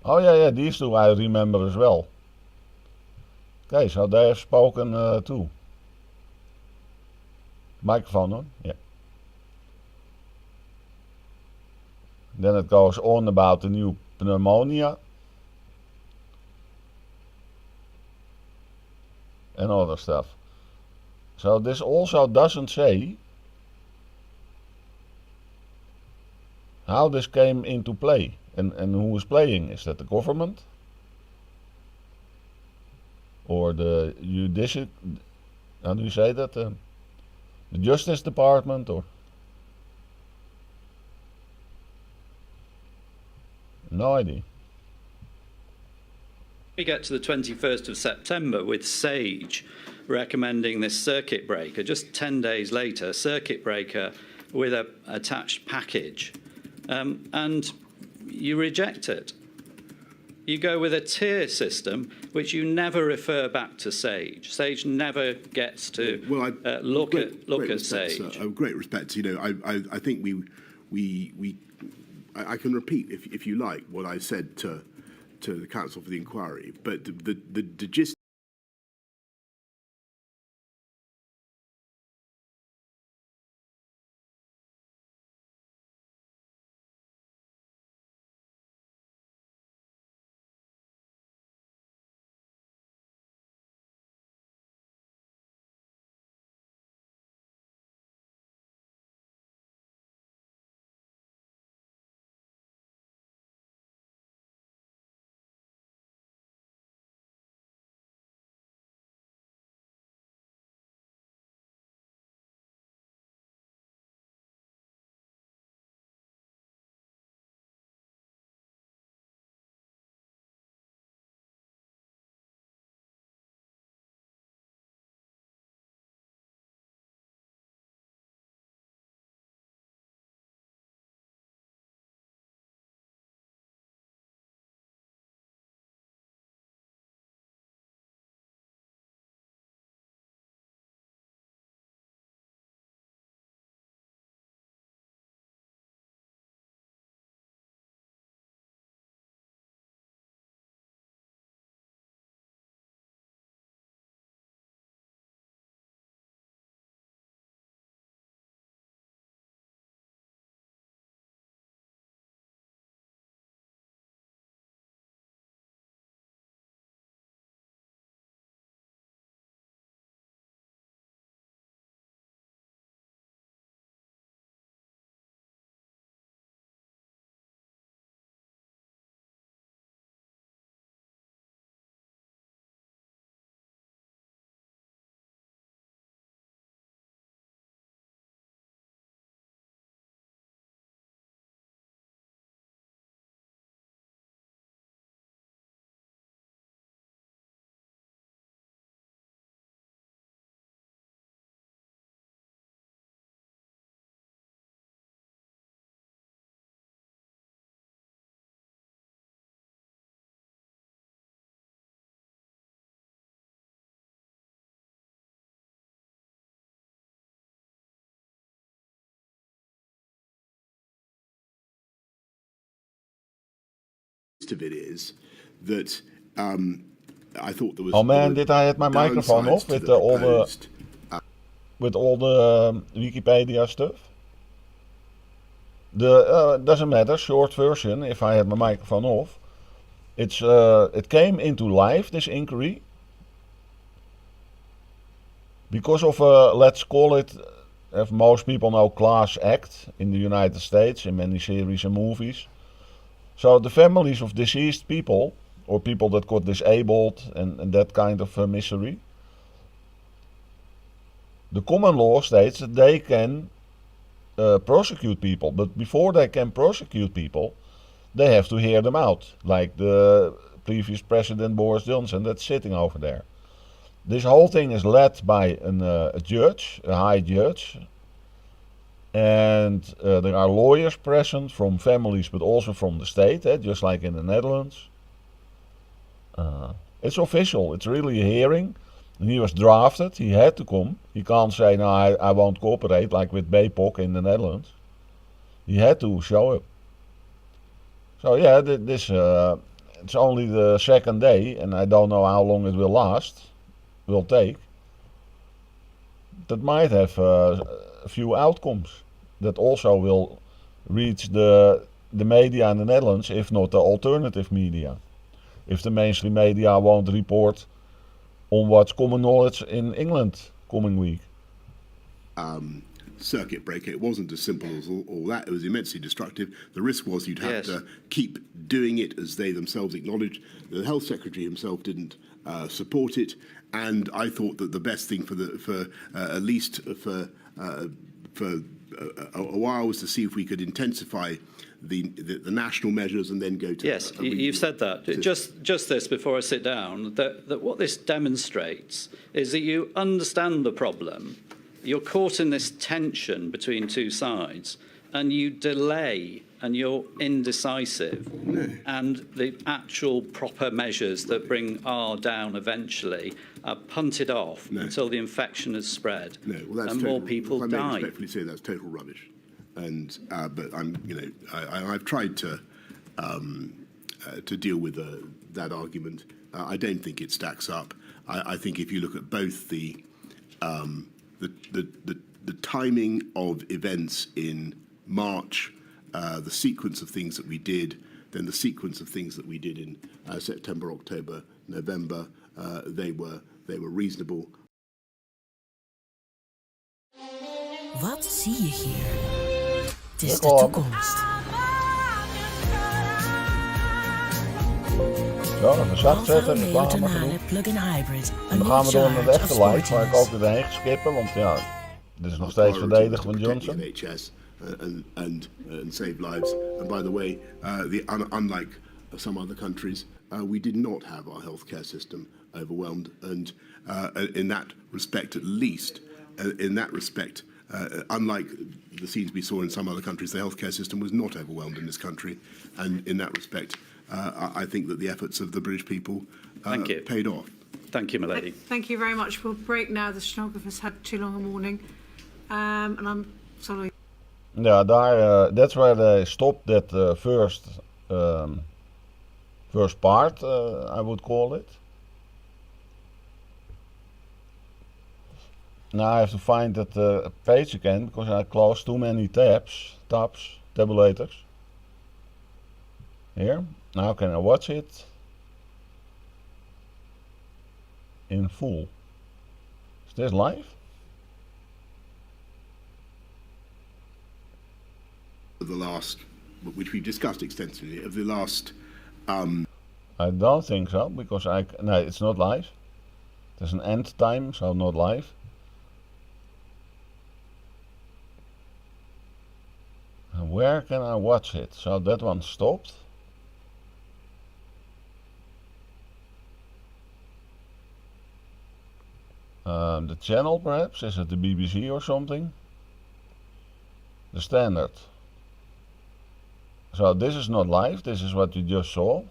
Oh yeah, these two I remember as well. Okay, so they have spoken too. Microphone on, yeah. Then it goes on about the new pneumonia and other stuff. So this also doesn't say how this came into play and who is playing. Is that the government or the judicial? How do you say that? The Justice Department or? No idea. We get to the 21st of September with SAGE recommending this circuit breaker. Just 10 days later, circuit breaker with a attached package. And you reject it. You go with a tier system, which you never refer back to SAGE. SAGE never gets to look at SAGE. Great respect. I think I can repeat, if you like, what I said to the Council for the Inquiry. But the gist gist of it is that I thought there was. Oh man, there did were I have my microphone downsides off to with the all the proposed, Wikipedia stuff? The doesn't matter. Short version. If I had my microphone off, it came into life, this inquiry, because of let's call it, as most people know, class act in the United States in many series and movies. So the families of deceased people or people that got disabled and that kind of misery. The common law states that they can prosecute people, but before they can prosecute people, they have to hear them out, like the previous president Boris Johnson that's sitting over there. This whole thing is led by a judge, a high judge, and there are lawyers present from families but also from the state, just like in the Netherlands. It's official, it's really a hearing. And he was drafted, he had to come. He can't say, no, I won't cooperate, like with BPOC in the Netherlands. He had to show up. So yeah, this it's only the second day, and I don't know how long it will take. That might have a few outcomes that also will reach the media in the Netherlands, if not the alternative media. If the mainstream media won't report on what's common knowledge in England coming week. Circuit breaker. It wasn't as simple as all that. It was immensely destructive. The risk was you'd have to keep doing it, as they themselves acknowledged. The health secretary himself didn't support it, and I thought that the best thing for at least for a while was to see if we could intensify the national measures and then go to. Yes, you've said that. Just this before I sit down, that what this demonstrates is that you understand the problem. You're caught in this tension between two sides, and you delay, and you're indecisive. No. And the actual proper measures that bring R down eventually are punted off until the infection has spread, and more people die. I may respectfully say that's total rubbish. And but I've tried to deal with that argument. I don't think it stacks up. I think if you look at both the timing of events in March, the sequence of things that we did, then the sequence of things that we did in September, October, November, they were reasonable. Wat zie je hier? Het is de toekomst. Zo, dan zacht zetten, Alfa reclame Romeo genoeg. Tonale plug-in hybrid. En dan gaan we door naar de echte live, waar ik ook weer heen skippen, want ja, dit is nog steeds verdedigd van Johnson. NHS and save lives. And by the way, unlike some other countries, we did not have our healthcare system overwhelmed, and in that respect, at least, unlike the scenes we saw in some other countries, the healthcare system was not overwhelmed in this country, and in that respect, I think that the efforts of the British people paid off. Thank you, milady. Thank you very much. We'll break now. The stenographer's had too long a morning, and I'm sorry. Ja, daar, that's where they stopped that first part, I would call it. Now I have to find that page again because I closed too many tabulators. Here, now can I watch it in full? Is this live? The last, which we've discussed extensively, of the last. I don't think so because no, it's not live. There's an end time, so not live. And where can I watch it? So that one stopped. The channel perhaps, is it the BBC or something? The Standard. So this is not live, this is what you just saw.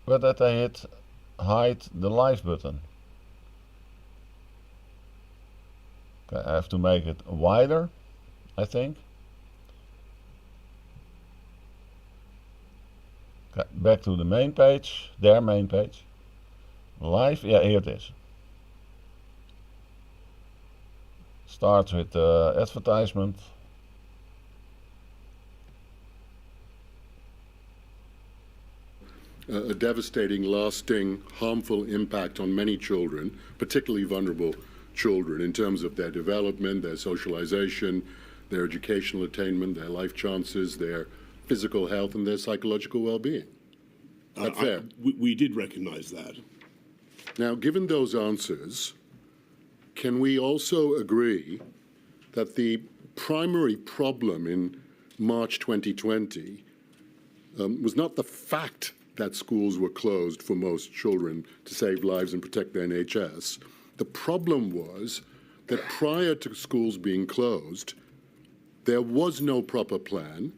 But that I hit hide the live button. Okay, I have to make it wider, I think. Back to the main page, their main page. Live, yeah, here it is. Starts with advertisement. A devastating, lasting, harmful impact on many children, particularly vulnerable children, in terms of their development, their socialization, their educational attainment, their life chances, their physical health, and their psychological well-being. That's fair. We did recognise that. Now, given those answers, can we also agree that the primary problem in March 2020 was not the fact that schools were closed for most children to save lives and protect the NHS? The problem was that prior to schools being closed, there was no proper plan,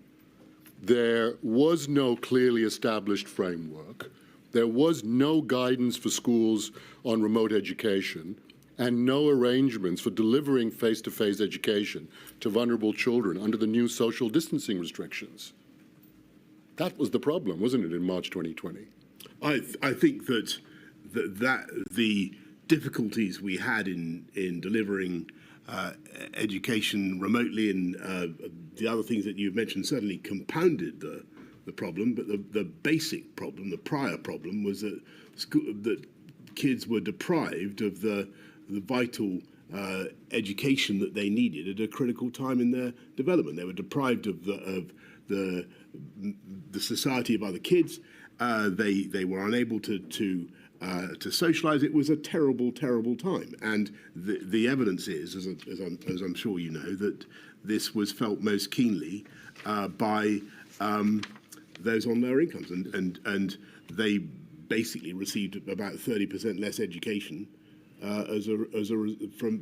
there was no clearly established framework, there was no guidance for schools on remote education, and no arrangements for delivering face-to-face education to vulnerable children under the new social distancing restrictions. That was the problem, wasn't it, in March 2020? I think that the difficulties we had in delivering education remotely and the other things that you've mentioned certainly compounded the problem. But the basic problem, the prior problem, was that that kids were deprived of the vital education that they needed at a critical time in their development. They were deprived of the society of other kids. They were unable to socialise. It was a terrible, terrible time, and the evidence is, as I'm sure you know, that this was felt most keenly by those on lower incomes, and they basically received about 30% less education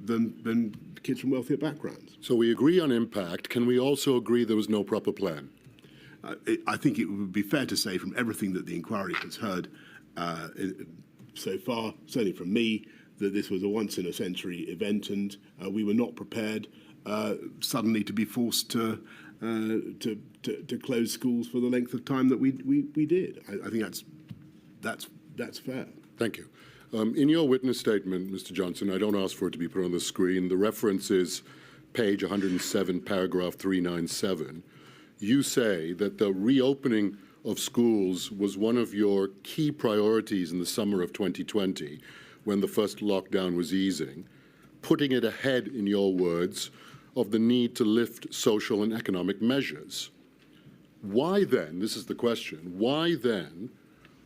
than kids from wealthier backgrounds. So we agree on impact. Can we also agree there was no proper plan? I think it would be fair to say, from everything that the inquiry has heard so far, certainly from me, that this was a once-in-a-century event, and we were not prepared suddenly to be forced to close schools for the length of time that we did. I think that's fair. Thank you. In your witness statement, Mr. Johnson, I don't ask for it to be put on the screen. The reference is page 107, paragraph 397. You say that the reopening of schools was one of your key priorities in the summer of 2020, when the first lockdown was easing, putting it ahead, in your words, of the need to lift social and economic measures. Why then, this is the question, why then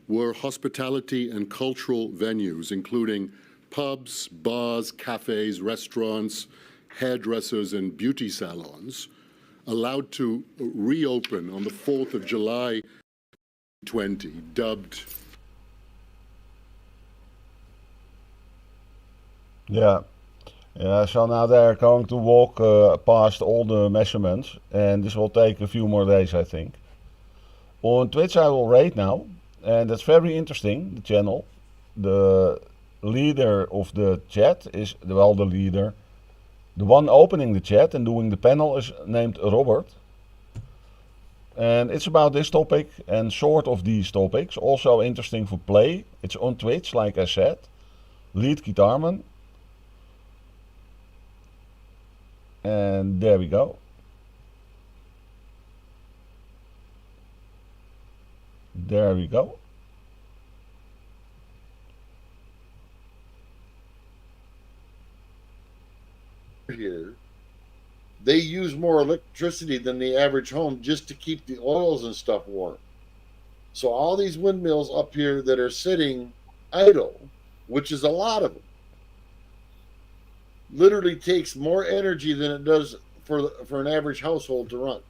were hospitality and cultural venues, including pubs, bars, cafes, restaurants, hairdressers, and beauty salons, allowed to reopen on the 4th of July 2020, dubbed... Yeah. So now they're going to walk past all the measurements, and this will take a few more days, I think. On Twitch I will rate now, and that's very interesting, the channel. The leader of the chat is, well, the leader. The one opening the chat and doing the panel is named Robert. And it's about this topic and sort of these topics. Also interesting for play. It's on Twitch, like I said. Lead guitarman. And there we go. There we go. Here, they use more electricity than the average home just to keep the oils and stuff warm. So all these windmills up here that are sitting idle, which is a lot of them, literally takes more energy than it does for an average household to run,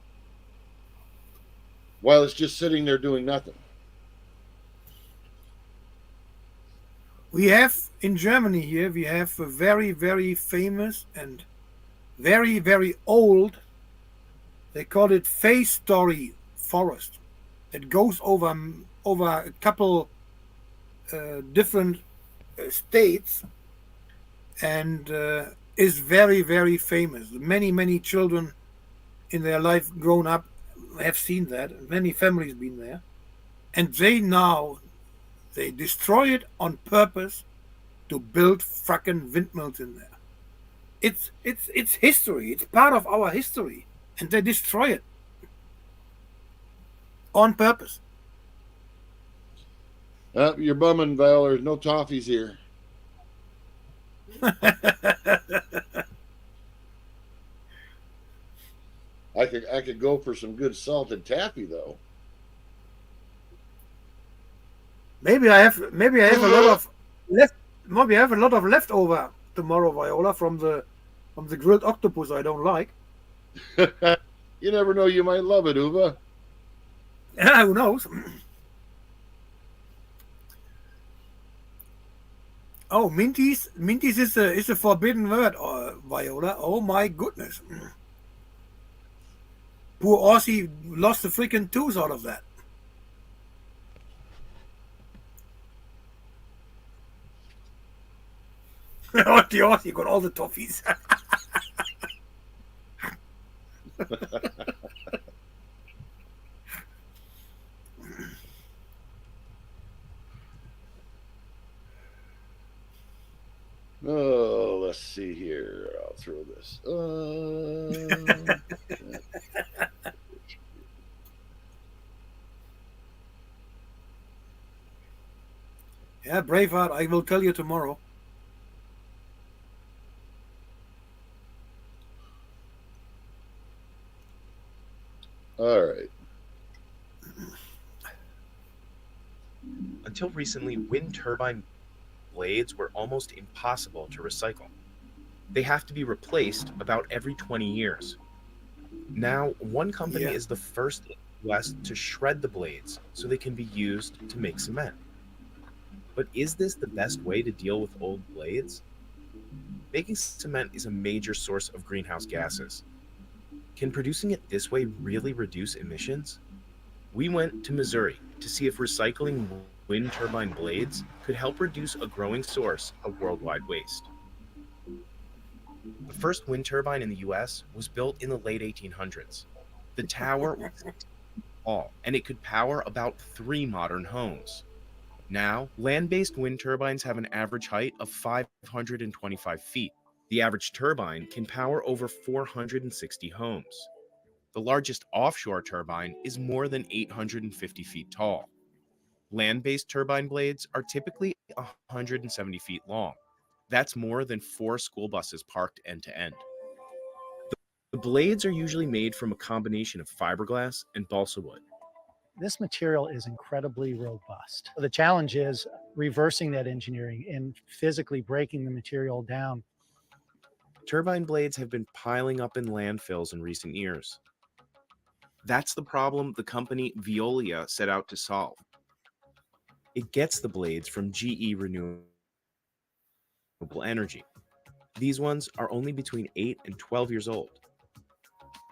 while it's just sitting there doing nothing. We have in Germany here, we have a very, very famous and very, very old, they call it face story forest. It goes over a couple different states, and is very, very famous. Many, many children in their life grown up have seen that. Many families been there. And they destroy it on purpose to build fucking windmills in there. It's history. It's part of our history, and they destroy it on purpose. You're bumming, Val. There's no toffees here. I could go for some good salted taffy though. Maybe I have a lot of left. Maybe I have a lot of leftover tomorrow, Viola, from the grilled octopus I don't like. You never know, you might love it, Uwe. Yeah, who knows? Oh, minties is a forbidden word, Viola. Oh my goodness. Poor Aussie lost the freaking tooth out of that. Oh, the Aussie got all the toffees. Oh, let's see here. I'll throw this. Yeah, Braveheart, I will tell you tomorrow. All right. Until recently, wind turbine blades were almost impossible to recycle. They have to be replaced about every 20 years. Now, one company is the first in the US to shred the blades so they can be used to make cement. But is this the best way to deal with old blades? Making cement is a major source of greenhouse gases. Can producing it this way really reduce emissions? We went to Missouri to see if recycling wind turbine blades could help reduce a growing source of worldwide waste. The first wind turbine in the US was built in the late 1800s. The tower was tall, and it could power about 3 modern homes. Now, land-based wind turbines have an average height of 525 feet. The average turbine can power over 460 homes. The largest offshore turbine is more than 850 feet tall. Land-based turbine blades are typically 170 feet long. That's more than 4 school buses parked end to end. The blades are usually made from a combination of fiberglass and balsa wood. This material is incredibly robust. The challenge is reversing that engineering and physically breaking the material down. Turbine blades have been piling up in landfills in recent years. That's the problem the company Veolia set out to solve. It gets the blades from GE Renewable Energy. These ones are only between 8 and 12 years old.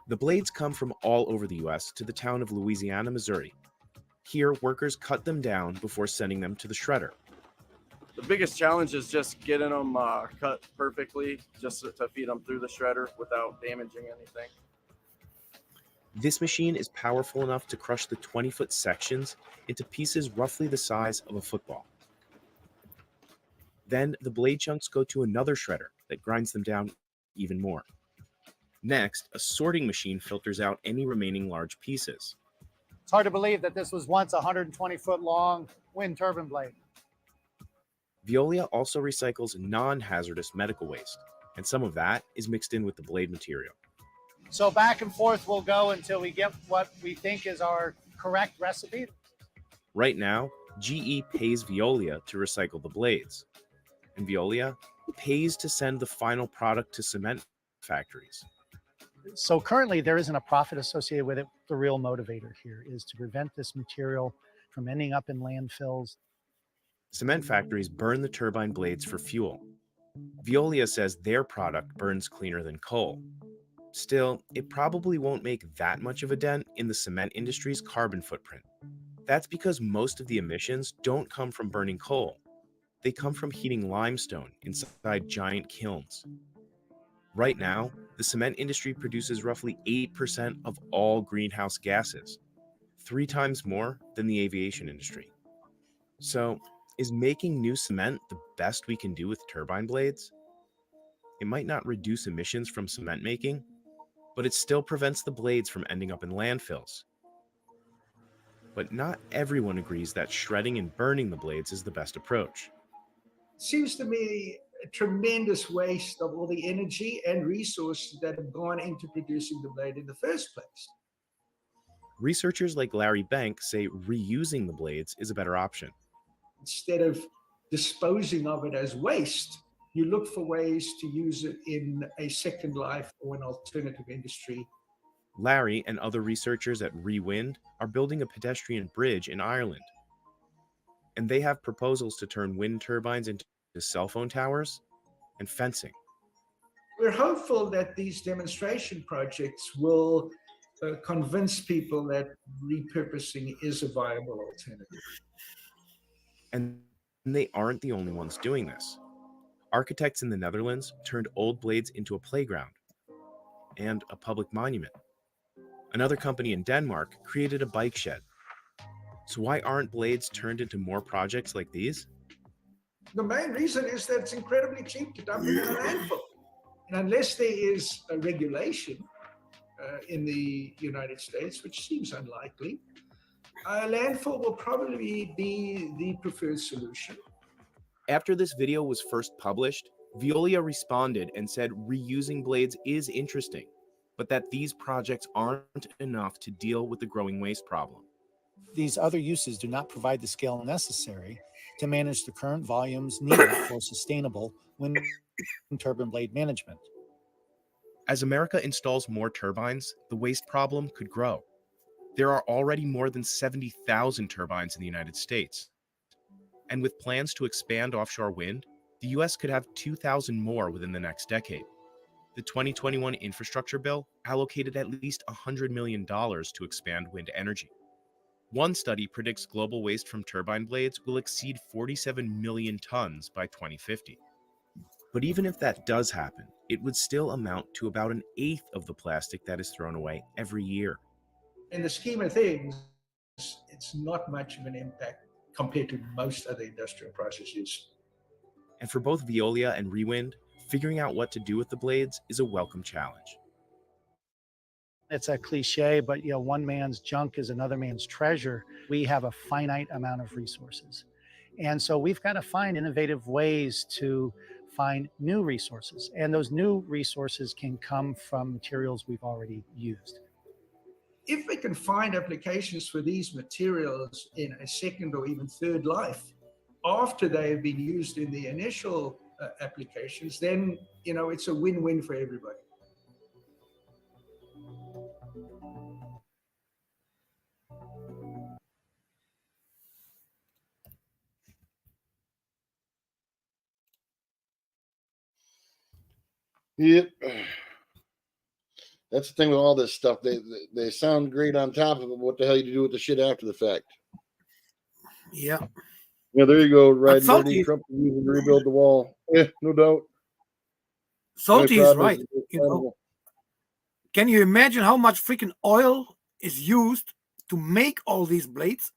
The blades come from all over the US to the town of Louisiana, Missouri. Here, workers cut them down before sending them to the shredder. The biggest challenge is just getting them cut perfectly, just to feed them through the shredder without damaging anything. This machine is powerful enough to crush the 20-foot sections into pieces roughly the size of a football. Then the blade chunks go to another shredder that grinds them down even more. Next, a sorting machine filters out any remaining large pieces. It's hard to believe that this was once a 120-foot long wind turbine blade. Veolia also recycles non-hazardous medical waste, and some of that is mixed in with the blade material. So back and forth we'll go until we get what we think is our correct recipe. Right now, GE pays Veolia to recycle the blades, and Veolia pays to send the final product to cement factories. So currently there isn't a profit associated with it. The real motivator here is to prevent this material from ending up in landfills. Cement factories burn the turbine blades for fuel. Veolia says their product burns cleaner than coal. Still, it probably won't make that much of a dent in the cement industry's carbon footprint. That's because most of the emissions don't come from burning coal. They come from heating limestone inside giant kilns. Right now, the cement industry produces roughly 8% of all greenhouse gases. 3 times more than the aviation industry. So, is making new cement the best we can do with turbine blades? It might not reduce emissions from cement making, but it still prevents the blades from ending up in landfills. But not everyone agrees that shredding and burning the blades is the best approach. Seems to me a tremendous waste of all the energy and resources that have gone into producing the blade in the first place. Researchers like Larry Bank say reusing the blades is a better option. Instead of disposing of it as waste, you look for ways to use it in a second life or an alternative industry. Larry and other researchers at Rewind are building a pedestrian bridge in Ireland. And they have proposals to turn wind turbines into cell phone towers and fencing. We're hopeful that these demonstration projects will convince people that repurposing is a viable alternative. And they aren't the only ones doing this. Architects in the Netherlands turned old blades into a playground and a public monument. Another company in Denmark created a bike shed. So why aren't blades turned into more projects like these? The main reason is that it's incredibly cheap to dump it in a landfill. And unless there is a regulation in the United States, which seems unlikely, a landfill will probably be the preferred solution. After this video was first published, Veolia responded and said reusing blades is interesting, but that these projects aren't enough to deal with the growing waste problem. These other uses do not provide the scale necessary to manage the current volumes needed for sustainable wind turbine blade management. As America installs more turbines, the waste problem could grow. There are already more than 70,000 turbines in the United States. And with plans to expand offshore wind, the US could have 2,000 more within the next decade. The 2021 infrastructure bill allocated at least $100 million to expand wind energy. One study predicts global waste from turbine blades will exceed 47 million tons by 2050. But even if that does happen, it would still amount to about an eighth of the plastic that is thrown away every year. In the scheme of things, it's not much of an impact compared to most other industrial processes. And for both Veolia and Rewind, figuring out what to do with the blades is a welcome challenge. It's a cliche, but one man's junk is another man's treasure. We have a finite amount of resources. And so we've got to find innovative ways to find new resources. And those new resources can come from materials we've already used. If we can find applications for these materials in a second or even third life, after they have been used in the initial applications, then, it's a win-win for everybody. Yep. That's the thing with all this stuff. They sound great on top of it. What the hell you do with the shit after the fact? Yeah. Yeah, there you go. Right, Salty, Trump to use and rebuild the wall. Yeah, no doubt. Salty is right. Can you imagine how much freaking oil is used to make all these blades?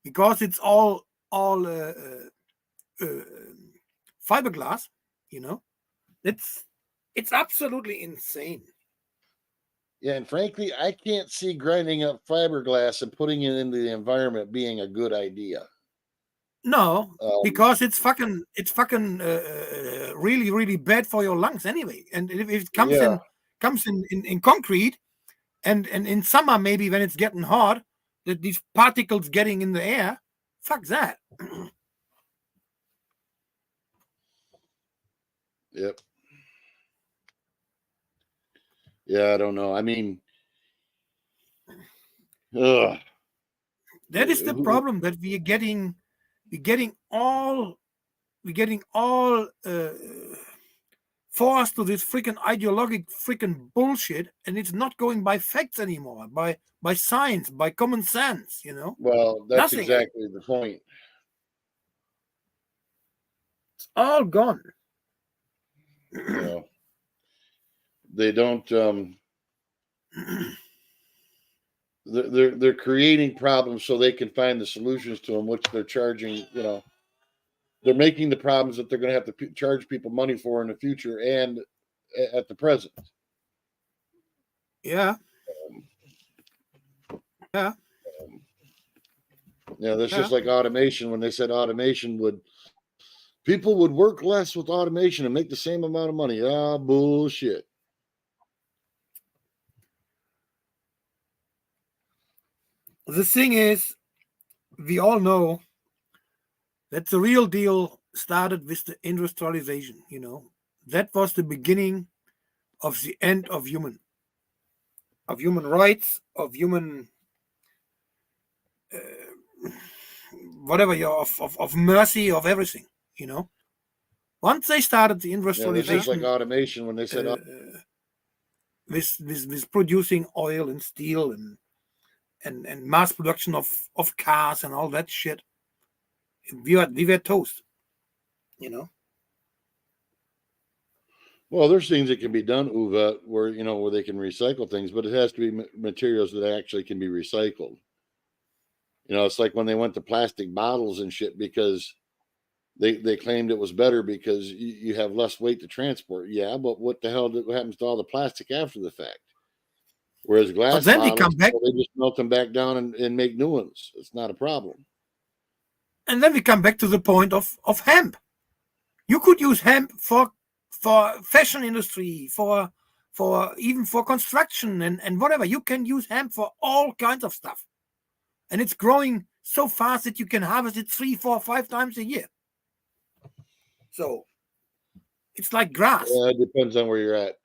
Because it's all fiberglass. It's absolutely insane. Yeah, and frankly, I can't see grinding up fiberglass and putting it into the environment being a good idea. No, because it's fucking really, really bad for your lungs anyway. And if it comes in concrete, and in summer maybe when it's getting hot, that these particles getting in the air, fuck that. Yep. Yeah, I don't know. I mean, that is the problem, that we're getting all forced to this freaking ideologic freaking bullshit, and it's not going by facts anymore, by science, by common sense. Well, that's Nothing. exactly the point. It's all gone. They don't. they're creating problems so they can find the solutions to them, which they're charging. They're making the problems that they're going to have to charge people money for in the future and at the present. Yeah. Yeah. That's just like automation. When they said people would work less with automation and make the same amount of money. Ah, bullshit. The thing is, we all know that the real deal started with the industrialization. That was the beginning of the end of human rights, of human whatever, of mercy, of everything. Once they started the industrialization, this is like automation. When they said with producing oil and steel and mass production of cars and all that shit, we were toast. Well, there's things that can be done, Uwe, where where they can recycle things, but it has to be materials that actually can be recycled. It's like when they went to plastic bottles and shit because they claimed it was better because you have less weight to transport. Yeah, but what the hell happens to all the plastic after the fact? Whereas glass bottles, they just melt them back down and make new ones. It's not a problem. And then we come back to the point of hemp. You could use hemp for fashion industry, for even for construction and whatever. You can use hemp for all kinds of stuff. And it's growing so fast that you can harvest it 3, 4, 5 times a year. So it's like grass. Yeah, it depends on where you're at.